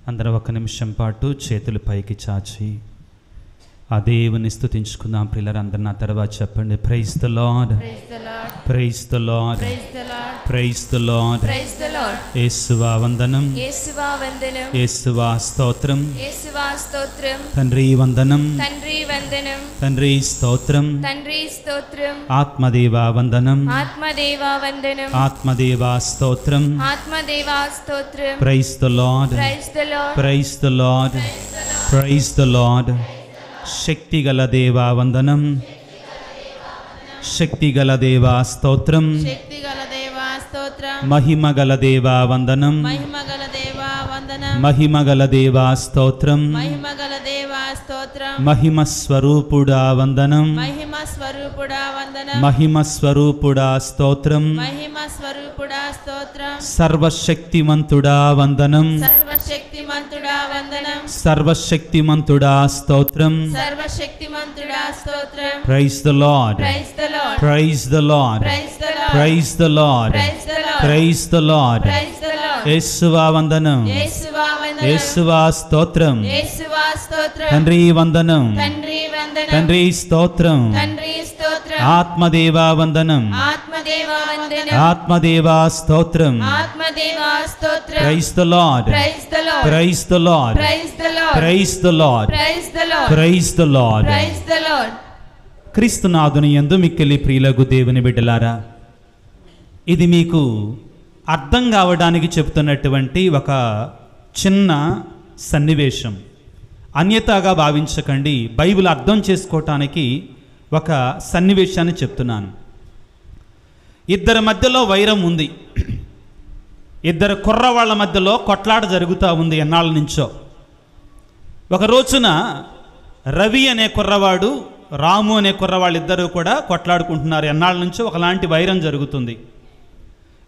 అందరూ ఒక నిమిషం పాటు చేతులు పైకి చాచి ఆ దేవుని స్తుతించుకుందాం. ప్రియులారా, అందరూ నా తర్వాత చెప్పండి, praise the lord, praise the lord, praise the lord. యేసువా వందనం, యేసువా వందనం, యేసువా స్తోత్రం, యేసువా స్తోత్రం. తండ్రి వందనం, తండ్రి వందనం, తండ్రి స్తోత్రం, తండ్రి స్తోత్రం. ఆత్మదేవా వందనం, ఆత్మదేవా వందనం, ఆత్మదేవా స్తోత్రం. ఆత్మదేవా స్తోత్రం. Praise the lord, praise the lord, praise the lord, praise the lord. శక్తిగల దేవా వందనం, శక్తిగల దేవా స్తోత్రం, శక్తిగల దేవా స్తోత్రం. మహిమగల దేవా వందనం, మహిమగల దేవా వందనం, మహిమగల దేవా స్తోత్రం, మహిమగల దేవా స్తోత్రం. మహిమ స్వరూపుడా వందనం, మహిమ స్వరూపుడా వందనం, మహిమ స్వరూపుడా స్తోత్రం, మహిమ స్వరూపుడా స్తోత్రం. సర్వశక్తిమంతుడా వందనం, సర్వశక్తిమంతుడా వందనం, సర్వశక్తిమంతుడా స్తోత్రం. సర్వశక్తిమంతుడా స్తోత్రం. Praise the lord, praise the lord, praise the lord, praise the lord, praise the lord, praise the lord, praise the lord. Praise the lord. యేసువా వందనం, యేసువా వందనం, యేసువా స్తోత్రం, యేసువా స్తోత్రం. తండ్రి వందనం, తండ్రి వందనం, తండ్రి స్తోత్రం, తండ్రి స్తోత్రం. ఆత్మదేవా వందనం, ఆత్మదేవా వందనం, ఆత్మదేవా స్తోత్రం. ఆత్మదేవా స్తోత్రం. Praise the lord, praise the lord, praise the lord, praise the lord, praise the lord, praise the lord, praise the lord. Praise the lord. క్రీస్తునాథుని యందు మిక్కిలి ప్రియులకు దేవుని బిడ్డలారా, ఇది మీకు అర్థం కావడానికి చెప్తున్నటువంటి ఒక చిన్న సన్నివేశం. అన్యతాగా భావించకండి, బైబిల్ అర్థం చేసుకోవటానికి ఒక సన్నివేశాన్ని చెప్తున్నాను. ఇద్దరి మధ్యలో వైరం ఉంది, ఇద్దరు కుర్రవాళ్ళ మధ్యలో కొట్లాట జరుగుతూ ఉంది ఎన్నాళ్ళ నుంచో. ఒక రోజున రవి అనే కుర్రవాడు, రాము అనే కుర్రవాళ్ళు ఇద్దరు కూడా కొట్లాడుకుంటున్నారు. ఎన్నాళ్ళ నుంచో ఒకలాంటి వైరం జరుగుతుంది.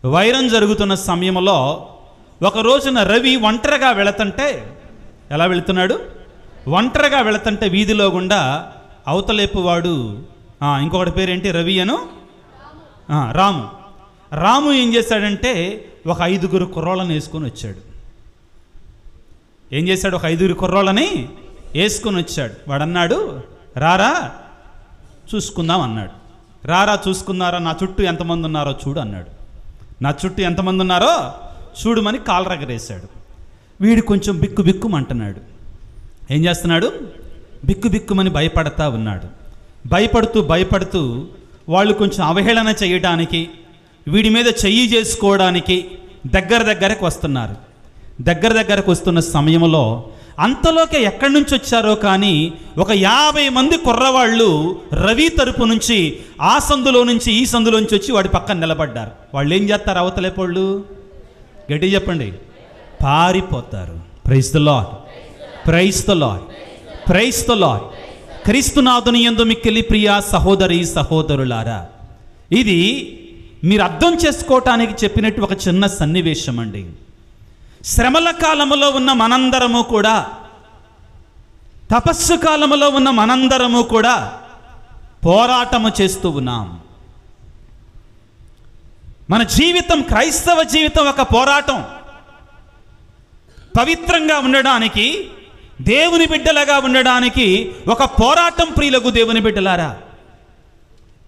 వైరం జరుగుతున్న సమయంలో ఒక రోజున రవి ఒంటరిగా వెళుతుంటే, ఎలా వెళుతున్నాడు? ఒంటరిగా వెళుతుంటే వీధిలో గుండా అవతలేపు వాడు, ఇంకొకటి పేరేంటి, రవి అను రాము. రాము ఏం చేశాడంటే ఒక 5 కుర్రోళ్ళని వేసుకొని వచ్చాడు. ఏం చేశాడు? ఒక 5 కుర్రోళ్ళని వేసుకొని వచ్చాడు. వాడన్నాడు, రారా చూసుకుందాం అన్నాడు. రారా చూసుకున్నారా, నా చుట్టూ ఎంతమంది ఉన్నారో చూడు అన్నాడు. నా చుట్టూ ఎంతమంది ఉన్నారో చూడమని కాలు రగరేశాడు. వీడు కొంచెం బిక్కు బిక్కుమంటున్నాడు. ఏం చేస్తున్నాడు? బిక్కు బిక్కుమని భయపడతా ఉన్నాడు. భయపడుతూ వాళ్ళు కొంచెం అవహేళన చేయడానికి, వీడి మీద చెయ్యి చేసుకోవడానికి దగ్గరకు వస్తున్నారు. దగ్గరకు వస్తున్న సమయంలో అంతలోకే ఎక్కడి నుంచి వచ్చారో కానీ ఒక 50 మంది కుర్రవాళ్ళు రవి తరపు నుంచి ఆ సందులో నుంచి ఈ సందులోంచి వచ్చి వాడి పక్కన నిలబడ్డారు. వాళ్ళు ఏం చేస్తారు? అవతలేపోళ్ళు గట్టి చెప్పండి, పారిపోతారు. Praise the lord, praise the lord, praise the lord. క్రీస్తునాథుని యందు మిక్కిలి ప్రియ సహోదరి సహోదరులారా, ఇది మీరు అర్థం చేసుకోవటానికి చెప్పినట్టు ఒక చిన్న సన్నివేశం అండి. శ్రమల కాలములో ఉన్న మనందరము కూడా, తపస్సు కాలములో ఉన్న మనందరము కూడా పోరాటము చేస్తూ ఉన్నాం. మన జీవితం, క్రైస్తవ జీవితం ఒక పోరాటం. పవిత్రంగా ఉండడానికి, దేవుని బిడ్డలుగా ఉండడానికి ఒక పోరాటం. ప్రియులకు దేవుని బిడ్డలారా,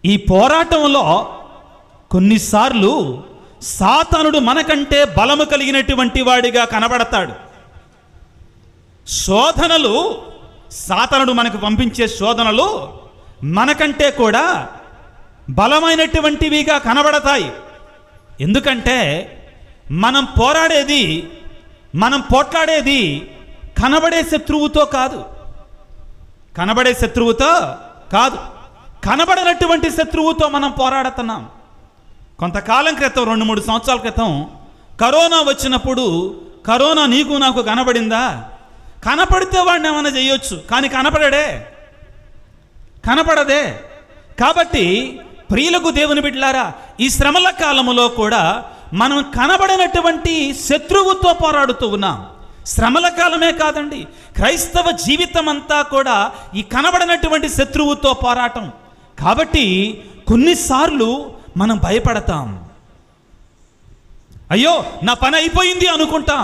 ఈ పోరాటంలో కొన్నిసార్లు సాతానుడు మనకంటే బలము కలిగినటువంటి వాడిగా కనబడతాడు. శోధనలు, సాతానుడు మనకు పంపించే శోధనలు మనకంటే కూడా బలమైనటువంటివిగా కనబడతాయి. ఎందుకంటే మనం పోట్లాడేది కనబడే శత్రువుతో కాదు, కనబడినటువంటి శత్రువుతో మనం పోరాడుతున్నాం. కొంతకాలం క్రితం, 2-3 సంవత్సరాల క్రితం కరోనా వచ్చినప్పుడు, కరోనా నీకు నాకు కనబడిందా? కనపడితే వాడిని ఏమైనా చేయొచ్చు, కానీ కనపడదే. కాబట్టి ప్రియులకు దేవుని బిడ్డలారా, ఈ శ్రమల కాలములో కూడా మనం కనబడినటువంటి శత్రువుతో పోరాడుతూ ఉన్నాం. శ్రమల కాలమే కాదండి, క్రైస్తవ జీవితం అంతా కూడా ఈ కనబడినటువంటి శత్రువుతో పోరాటం. కాబట్టి కొన్నిసార్లు మనం భయపడతాం. అయ్యో నా పని అయిపోయింది అనుకుంటాం.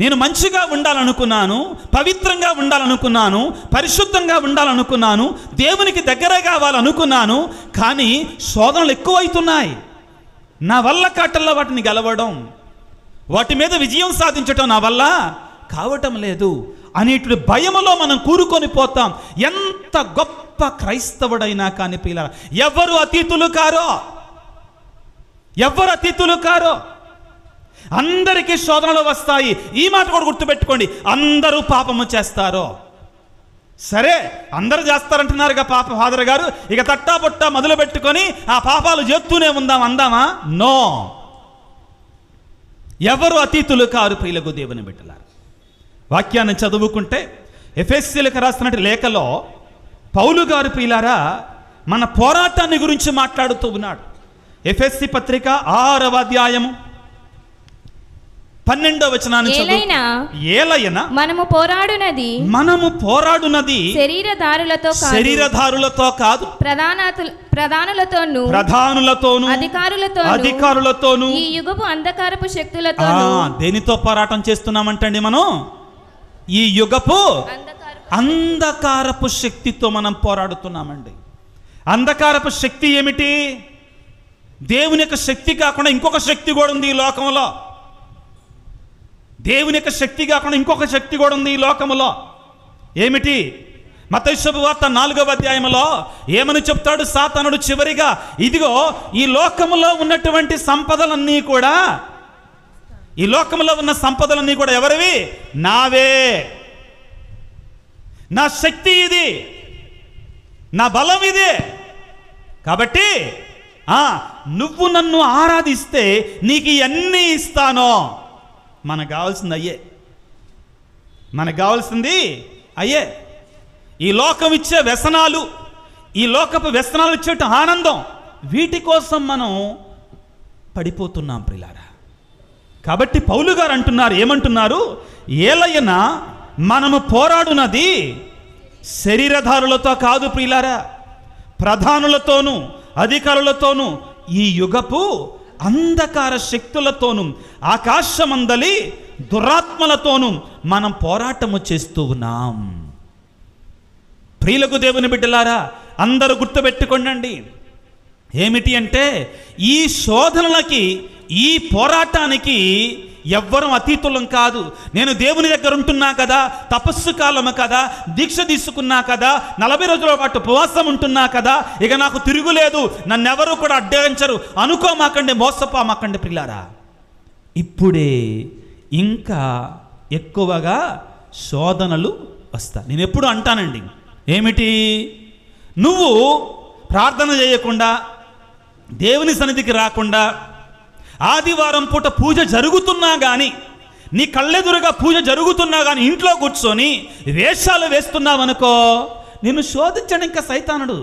నేను మంచిగా ఉండాలనుకున్నాను, పవిత్రంగా ఉండాలనుకున్నాను, పరిశుద్ధంగా ఉండాలనుకున్నాను, దేవునికి దగ్గర కావాలనుకున్నాను. కానీ శోధనలు ఎక్కువైతున్నాయి. నా వల్ల కాటల్లో వాటిని గెలవడం, వాటి మీద విజయం సాధించటం నా వల్ల కావటం లేదు అనేటువంటి భయములో మనం కూరుకొని పోతాం. ఎంత గొప్ప క్రైస్తవుడైనా కానీ పిల్లలు, ఎవరు అతీతులు కారో, ఎవరు అతీతులు కారో. అందరికీ శోధనలు వస్తాయి. ఈ మాట కూడా గుర్తుపెట్టుకోండి, అందరూ పాపము చేస్తారో. సరే, అందరూ చేస్తారంటున్నారుగా పాప ఫాదర్ గారు, ఇక తట్టా పొట్టా మొదలు పెట్టుకొని ఆ పాపాలు చేస్తూనే అందామా? నో, ఎవరు అతీతులు కారు ప్రియులకు దేవుని బిడ్డలారా. వాక్యాన్ని చదువుకుంటే ఎఫెసీయులకు రాస్తున్న లేఖలో పౌలు గారు ప్రియులారా మన పోరాటాన్ని గురించి మాట్లాడుతూ ఉన్నాడు. ఎఫెసీ పత్రిక 6వ అధ్యాయము 12వ వచనాన్ని చదువు. ఏలైనా మనము పోరాడునది శరీరధారులతో కాదు, ప్రధానులతోను అధికారులతోను ఈ యుగపు అంధకారపు శక్తులతో. దేనితో పోరాటం చేస్తున్నామంటండి మనం? ఈ యుగపు అంధకారపు శక్తితో మనం పోరాడుతున్నామండి. అంధకారపు శక్తి ఏమిటి? దేవుని యొక్క శక్తి కాకుండా ఇంకొక శక్తి కూడా ఉంది ఈ లోకంలో. దేవుని యొక్క శక్తి కాకుండా ఇంకొక శక్తి కూడా ఉంది ఈ లోకములో. ఏమిటి? మత్తయి శుభవార్త 4వ అధ్యాయంలో ఏమని చెప్తాడు సాతానుడు చివరిగా? ఇదిగో ఈ లోకములో ఉన్నటువంటి సంపదలన్నీ కూడా, ఈ లోకములో ఉన్న సంపదలన్నీ కూడా ఎవరివి? నావే. నా శక్తి ఇది, నా బలం ఇది. కాబట్టి నువ్వు నన్ను ఆరాధిస్తే నీకు ఇవన్నీ ఇస్తాను. మనకు కావాల్సింది అయ్యే, మనకు కావాల్సింది అయ్యే. ఈ లోకం ఇచ్చే వ్యసనాలు, ఈ లోకపు వ్యసనాలు ఇచ్చేట ఆనందం, వీటి కోసం మనం పడిపోతున్నాం ప్రియులారా. కాబట్టి పౌలు గారు అంటున్నారు, ఏమంటున్నారు? ఏలయన మనము పోరాడునది శరీరధారులతో కాదు ప్రియులారా, ప్రధానులతోనూ అధికారులతోనూ ఈ యుగపు అంధకార శక్తులతోనూ ఆకాశమందలి దురాత్మలతోనూ మనం పోరాటము చేస్తూ ఉన్నాం. ప్రియులకు దేవుని బిడ్డలారా, అందరూ గుర్తుపెట్టుకోండి. ఏమిటి అంటే ఈ శోధనలకి, ఈ పోరాటానికి ఎవ్వరూ అతీతులం కాదు. నేను దేవుని దగ్గర ఉంటున్నా కదా, తపస్సు కాలము కదా, దీక్ష తీసుకున్నా కదా, 40 రోజుల పాటు ఉపవాసం ఉంటున్నా కదా, ఇక నాకు తిరుగులేదు, నన్నెవరూ కూడా అడ్డగించరు అనుకోమాకండి, మోసపోమాకండి ప్రియులారా. ఇప్పుడే ఇంకా ఎక్కువగా శోధనలు వస్తాయి. నేను ఎప్పుడు అంటానండి, ఏమిటి? నువ్వు ప్రార్థన చేయకుండా, దేవుని సన్నిధికి రాకుండా, ఆదివారం పూట పూజ జరుగుతున్నా కానీ, నీ కళ్ళెదురుగా పూజ జరుగుతున్నా కానీ ఇంట్లో కూర్చొని వేషాలు వేస్తున్నావనుకో, నిన్ను శోధించడం ఇంకా సైతానుడు.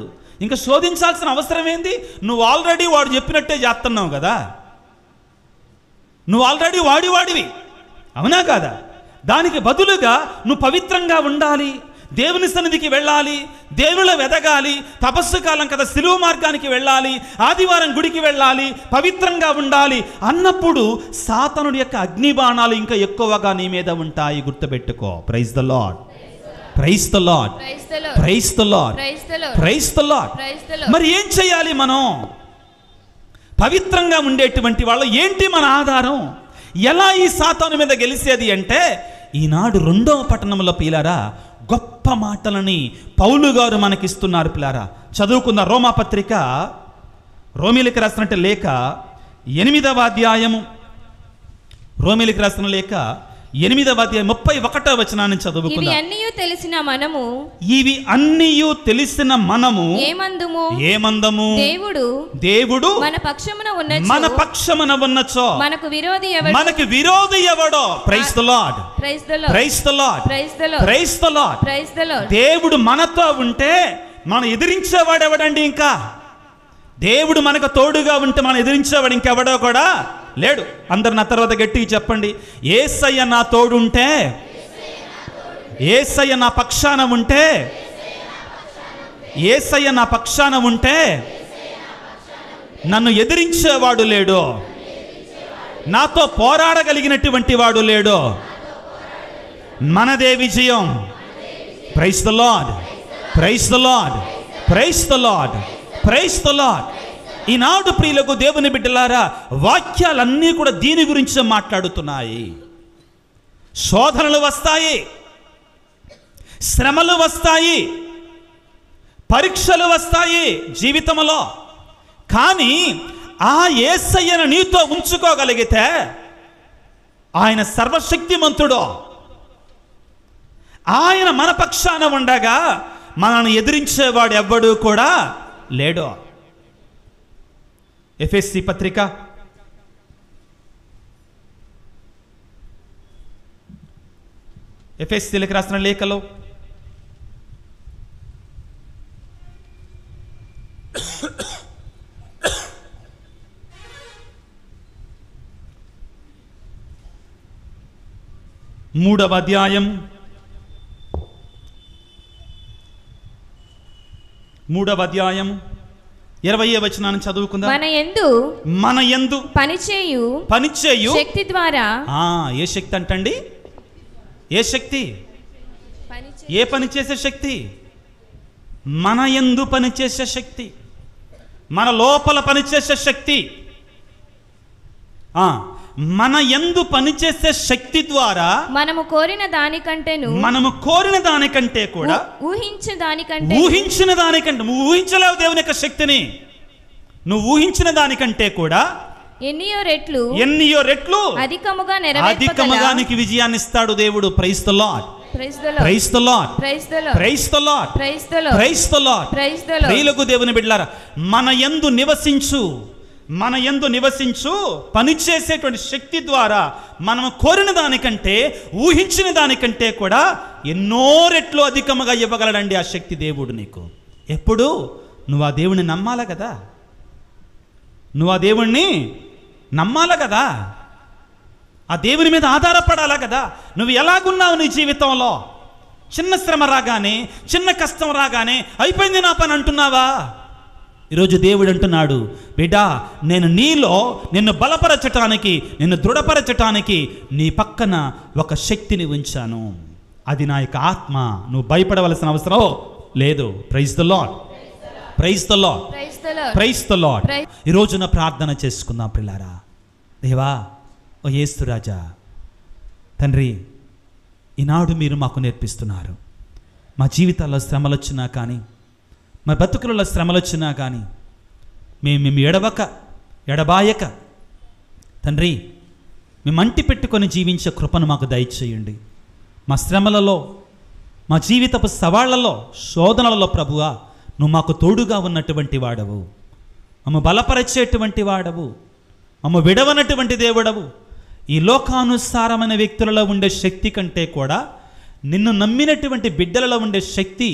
ఇంకా శోధించాల్సిన అవసరం ఏంది? నువ్వు ఆల్రెడీ వాడు చెప్పినట్టే చేస్తున్నావు కదా, నువ్వు ఆల్రెడీ వాడివి, అవునా కాదా? దానికి బదులుగా నువ్వు పవిత్రంగా ఉండాలి, దేవుని సన్నిధికి వెళ్ళాలి, దేవునిలో వెదగాలి, తపస్సు కాలం కదా, సిలువ మార్గానికి వెళ్ళాలి, ఆదివారం గుడికి వెళ్ళాలి, పవిత్రంగా ఉండాలి అన్నప్పుడు సాతానుడి యొక్క అగ్నిబాణాలు ఇంకా ఎక్కువగా నీ మీద ఉంటాయి. గుర్తుపెట్టుకో. Praise the lord, praise the lord, praise the lord, praise the lord. మరి ఏం చేయాలి మనం? పవిత్రంగా ఉండేటువంటి వాళ్ళు ఏంటి మన ఆధారం? ఎలా ఈ సాతాను మీద గెలిచేది అంటే, ఈనాడు 2వ పట్టణంలో పిల్లారా గొప్ప మాటలని పౌలు గారు మనకిస్తున్నారు పిల్లారా. చదువుకున్న రోమాపత్రిక, రోమిలికి రాసినట్టు లేఖ 8వ అధ్యాయము, రోమిలికి రాసిన లేఖ 8వ అధ్యాయం 31వ వచనాన్ని చదువుకుందాం. ఇవి అన్నీ తెలిసిన మనము ఏమందము? దేవుడు మన పక్షమున ఉన్నచో మనకు విరోధి ఎవడో? Praise the lord, praise the lord, praise the lord. దేవుడు మనతో ఉంటే మనం ఎదిరించేవాడు ఎవడండి? ఇంకా దేవుడు మనకు తోడుగా ఉంటే మనం ఎదిరించేవాడు ఇంకెవడో కూడా లేడు. అందరు నా తర్వాత గట్టిగా చెప్పండి, యేసయ్య నా తోడుంటే, యేసయ్య నా పక్షాన ఉంటే, యేసయ్య నా పక్షాన ఉంటే నన్ను ఎదిరించేవాడు లేడు, నాతో పోరాడగలిగినటువంటి వాడు లేడు. మనదే విజయం. Praise the lord, praise the lord, praise the lord, praise the lord. ఈనాడు ప్రియులకు దేవుని బిడ్డలారా, వాక్యాలన్నీ కూడా దీని గురించి మాట్లాడుతున్నాయి. శోధనలు వస్తాయి, శ్రమలు వస్తాయి, పరీక్షలు వస్తాయి జీవితంలో. కానీ ఆ యేసయ్యను నీతో ఉంచుకోగలిగితే ఆయన సర్వశక్తిమంతుడు. ఆయన మన పక్షాన ఉండగా మనల్ని ఎదిరించేవాడు ఎవ్వడు కూడా లేడు. ఎఫెసీ పత్రిక 3లకు రాసిన లేఖలో 3వ అధ్యాయం 20వ వచనాన్ని చదువుకుందాం. మన యందు పనిచేయు శక్తి ద్వారా. ఏ శక్తి అంటండి? ఏ శక్తి? ఏ పని చేసే శక్తి? మన యందు పనిచేసే శక్తి, మన లోపల పనిచేసే శక్తి. మన యందు పనిచేసే శక్తి ద్వారా మనము కోరిన దానికంటే కూడా ఊహించిన దానికంటే నువ్వు ఊహించలేవు దేవుని యొక్క శక్తిని. నువ్వు ఊహించిన దానికంటే కూడా ఎన్నియో రెట్లు అధికముగా నీకు విజయాన్ని ఇస్తాడు దేవుడు. Praise the lord, praise the lord, praise the lord, praise the lord. ప్రియులకు దేవుని బిడ్డలారా, మన యందు నివసించు పనిచేసేటువంటి శక్తి ద్వారా మనము కోరిన దానికంటే ఊహించిన దానికంటే కూడా ఎన్నో రెట్లు అధికముగా ఇవ్వగలడండి ఆ శక్తి దేవుడు నీకు. ఎప్పుడు నువ్వు ఆ దేవుణ్ణి నమ్మాల కదా, నువ్వు ఆ దేవుణ్ణి నమ్మాల కదా, ఆ దేవుని మీద ఆధారపడాలా కదా. నువ్వు ఎలాగున్నావు నీ జీవితంలో? చిన్న శ్రమ రాగానే, చిన్న కష్టం రాగానే అయిపోయింది నా పని అంటున్నావా? ఈరోజు దేవుడు అంటున్నాడు, బిడ్డా, నేను నీలో నిన్ను బలపరచటానికి, నిన్ను దృఢపరచటానికి నీ పక్కన ఒక శక్తిని ఉంచాను. అది నా యొక్క ఆత్మ. నువ్వు భయపడవలసిన అవసరం లేదు. Praise the lord, praise the lord, praise the lord. ఈ రోజున ప్రార్థన చేసుకుందాం ప్రియులారా. దేవా, ఓ యేసు రాజా, తండ్రి, ఈనాడు మీరు మాకు నేర్పిస్తున్నారు. మా జీవితాల్లో శ్రమలు వచ్చినా కానీ, మా బతుకులలో శ్రమలు వచ్చినా కానీ మేము ఎడబాయక తండ్రి మేము అంటి పెట్టుకొని జీవించే కృపను మాకు దయచేయండి. మా శ్రమలలో, మా జీవితపు సవాళ్లలో, శోధనలలో ప్రభువా, నువ్వు మాకు తోడుగా ఉన్నటువంటి వాడవు, మమ్మ బలపరిచేటువంటి వాడవు, మమ్మ విడవనటువంటి దేవుడవు. ఈ లోకానుసారమైన వ్యక్తులలో ఉండే శక్తి కంటే కూడా నిన్ను నమ్మినటువంటి బిడ్డలలో ఉండే శక్తి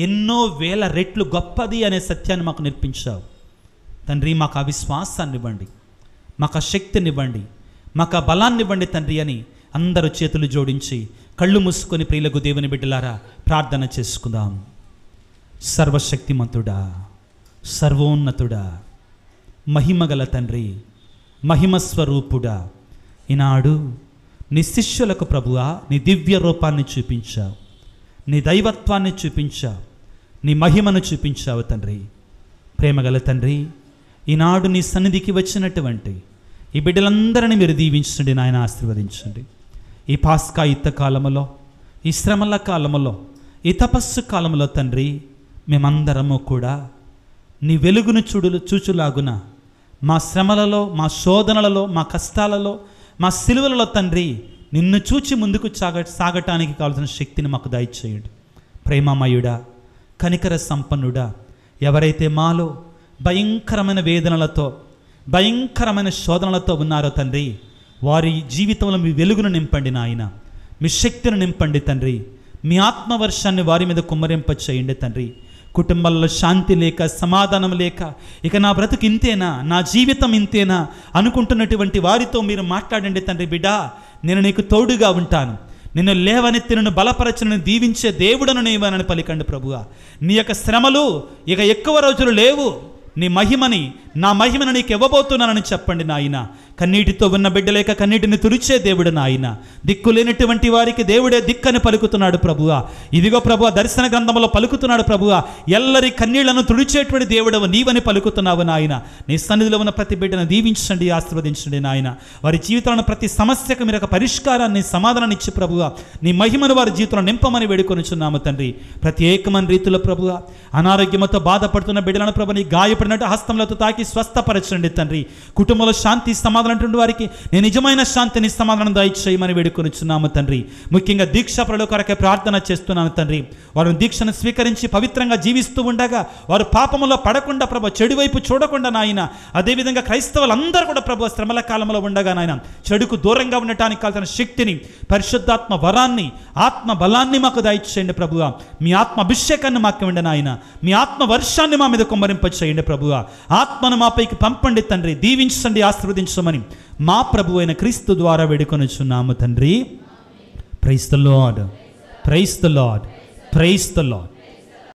ఎన్నో వేల రెట్లు గొప్పది అనే సత్యాన్ని మాకు నేర్పించావు తండ్రి. మాకు ఆ విశ్వాసాన్ని ఇవ్వండి, మాకు ఆ శక్తినివ్వండి, మాకు ఆ బలాన్ని ఇవ్వండి తండ్రి అని అందరూ చేతులు జోడించి కళ్ళు మూసుకొని ప్రియులకు దేవుని బిడ్డలారా ప్రార్థన చేసుకుందాం. సర్వశక్తిమంతుడా, సర్వోన్నతుడా, మహిమగల తండ్రి, మహిమస్వరూపుడా, ఈనాడు నీ శిష్యులకు ప్రభువా నీ దివ్య రూపాన్ని చూపించావు, నీ దైవత్వాన్ని చూపించావు, నీ మహిమను చూపించావు తండ్రి. ప్రేమగల తండ్రి, ఈనాడు నీ సన్నిధికి వచ్చినటువంటి ఈ బిడ్డలందరినీ మీరు దీవించండి నాయన, ఆశీర్వదించండి. ఈ పాస్కా యుద్ధ కాలములో, ఈ శ్రమల కాలములో, ఈ తపస్సు కాలంలో తండ్రి, మేమందరము కూడా నీ వెలుగును చూచులాగున మా శ్రమలలో, మా శోధనలలో, మా కష్టాలలో, మా సిలువలలో తండ్రి నిన్ను చూచి ముందుకు సాగటానికి కావాల్సిన శక్తిని మాకు దయచేయండి. ప్రేమమయుడా, కనికర సంపన్నుడా, ఎవరైతే మాలో భయంకరమైన వేదనలతో, భయంకరమైన శోధనలతో ఉన్నారో తండ్రి, వారి జీవితంలో మీ వెలుగును నింపండి నాయన, మీ శక్తిని నింపండి తండ్రి, మీ ఆత్మవర్షాన్ని వారి మీద కుమ్మరింప చేయండి తండ్రి. కుటుంబాల్లో శాంతి లేక, సమాధానం లేక, ఇక నా బ్రతుకు ఇంతేనా, నా జీవితం ఇంతేనా అనుకుంటున్నటువంటి వారితో మీరు మాట్లాడండి తండ్రి. బిడ్డా, నేను నీకు తోడుగా ఉంటాను, నిన్ను లేవనెత్తి నిన్ను బలపరచనని దీవించే దేవుడను నీవనని పలికండి ప్రభువా. నీ యొక్క శ్రమలు ఇక ఎక్కువ రోజులు లేవు, నీ మహిమని, నా మహిమను నీకు ఇవ్వబోతున్నానని చెప్పండి నాయన. కన్నీటితో ఉన్న బిడ్డలేక కన్నీటిని తుడిచే దేవుడు నాయన. దిక్కులేనటువంటి వారికి దేవుడే దిక్కని పలుకుతున్నాడు ప్రభువా. ఇదిగో ప్రభువా, దర్శన గ్రంథంలో పలుకుతున్నాడు ప్రభువా, ఎల్లరి కన్నీళ్లను తుడిచేటువంటి దేవుడవు నీవని పలుకుతున్నావు నాయన. నీ సన్నిధిలో ఉన్న ప్రతి బిడ్డను దీవించండి, ఆశీర్వదించండి నాయన. వారి జీవితంలో ప్రతి సమస్యకు మీరు ఒక పరిష్కారాన్ని, సమాధానాన్ని ఇచ్చి ప్రభువా, నీ మహిమను వారి జీవితంలో నింపమని వేడుకొనిచున్నాము తండ్రి. ప్రత్యేకమైన రీతిలో ప్రభువా, అనారోగ్యంతో బాధపడుతున్న బిడ్డలను ప్రభు నీ గాయపడినట్టు హస్తములతో తాకి స్వస్థపరచండి తండ్రి. కుటుంబంలో శాంతి సమాధానం వారికి నేను నిజమైన శాంతిని, సమాధానం దయచేయమని వేడుకొనిచున్నాము తండ్రి. ముఖ్యంగా దీక్షాపరుల కొరకే ప్రార్థన చేస్తున్నాను తండ్రి. వారు దీక్షను స్వీకరించి పవిత్రంగా జీవిస్తూ ఉండగా వారు పాపములో పడకుండా ప్రభు, చెడు వైపు చూడకుండా నాయన, అదేవిధంగా క్రైస్తవులందరూ కూడా ప్రభు శ్రమల కాలంలో ఉండగా నాయన, చెడుకు దూరంగా ఉండటానికి కావాల్సిన శక్తిని, పరిశుద్ధాత్మ వరాన్ని, ఆత్మ బలాన్ని మాకు దయచేయండి ప్రభువా. మీ ఆత్మ అభిషేకాన్ని మాకు ఇవ్వండి నాయన. మీ ఆత్మ వర్షాన్ని మా మీద కుమ్మరింప చేయండి ప్రభువా. ఆత్మను మాపైకి పంపండి తండ్రి. దీవించండి, ఆశీర్వదించమని మా ప్రభు అయిన క్రీస్తు ద్వారా వేడుకొనుచున్నాము తండ్రి. Praise the lord, praise the lord, praise the lord.